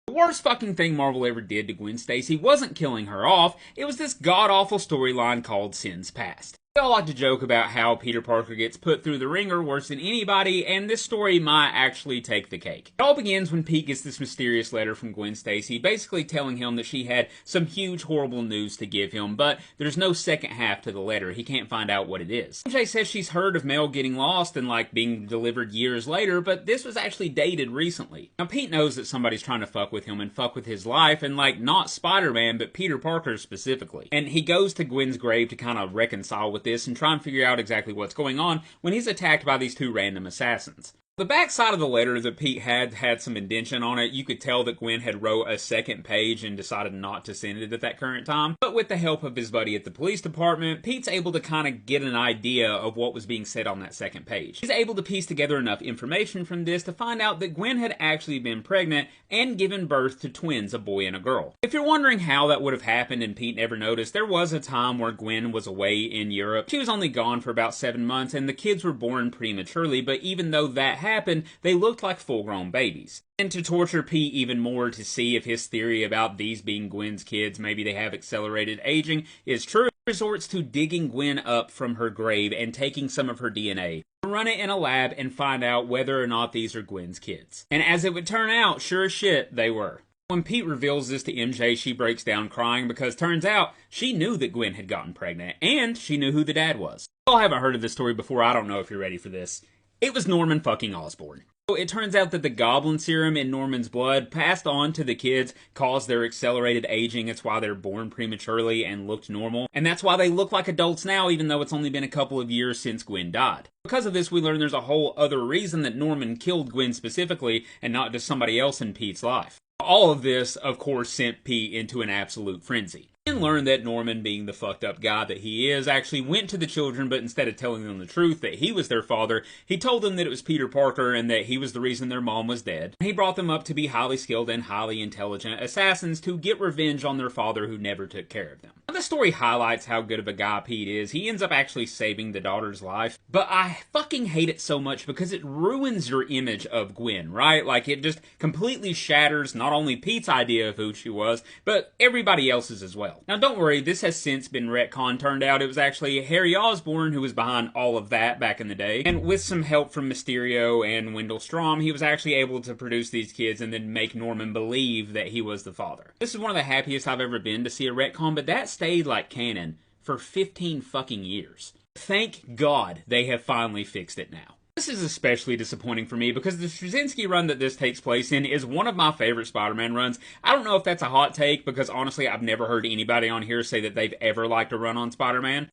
The worst fucking thing Marvel ever did to Gwen Stacy wasn't killing her off, it was this god-awful storyline called Sins Past. We all like to joke about how Peter Parker gets put through the ringer worse than anybody, and this story might actually take the cake. It all begins when Pete gets this mysterious letter from Gwen Stacy, basically telling him that she had some huge horrible news to give him, but there's no second half to the letter. He can't find out what it is. MJ says she's heard of mail getting lost and being delivered years later, but this was actually dated recently. Now Pete knows that somebody's trying to fuck with him and fuck with his life, and not Spider-Man, but Peter Parker specifically. And he goes to Gwen's grave to kind of reconcile with this and try and figure out exactly what's going on when he's attacked by these two random assassins. The back side of the letter that Pete had some indentation on it. You could tell that Gwen had wrote a second page and decided not to send it at that current time. But with the help of his buddy at the police department, Pete's able to kind of get an idea of what was being said on that second page. He's able to piece together enough information from this to find out that Gwen had actually been pregnant and given birth to twins, a boy and a girl. If you're wondering how that would have happened and Pete never noticed, there was a time where Gwen was away in Europe. She was only gone for about 7 months and the kids were born prematurely, but even though that happened, they looked like full-grown babies. And to torture Pete even more to see if his theory about these being Gwen's kids, maybe they have accelerated aging, is true, he resorts to digging Gwen up from her grave and taking some of her DNA, run it in a lab and find out whether or not these are Gwen's kids. And as it would turn out, sure as shit, they were. When Pete reveals this to MJ, she breaks down crying because turns out she knew that Gwen had gotten pregnant, and she knew who the dad was. You all haven't heard of this story before, I don't know if you're ready for this. It was Norman fucking Osborn. So it turns out that the goblin serum in Norman's blood passed on to the kids, caused their accelerated aging. It's why they're born prematurely and looked normal. And that's why they look like adults now, even though it's only been a couple of years since Gwen died. Because of this, we learn there's a whole other reason that Norman killed Gwen specifically, and not just somebody else in Pete's life. All of this, of course, sent Pete into an absolute frenzy. And learned that Norman, being the fucked up guy that he is, actually went to the children, but instead of telling them the truth that he was their father, he told them that it was Peter Parker and that he was the reason their mom was dead. He brought them up to be highly skilled and highly intelligent assassins to get revenge on their father who never took care of them. Now, this story highlights how good of a guy Pete is. He ends up actually saving the daughter's life, but I fucking hate it so much because it ruins your image of Gwen, right? It just completely shatters not only Pete's idea of who she was, but everybody else's as well. Now don't worry, this has since been retconned. Turned out it was actually Harry Osborn who was behind all of that back in the day. And with some help from Mysterio and Wendell Strawn, he was actually able to produce these kids and then make Norman believe that he was the father. This is one of the happiest I've ever been to see a retcon, but that stayed like canon for 15 fucking years. Thank God they have finally fixed it now. This is especially disappointing for me because the Straczynski run that this takes place in is one of my favorite Spider-Man runs. I don't know if that's a hot take because honestly I've never heard anybody on here say that they've ever liked a run on Spider-Man.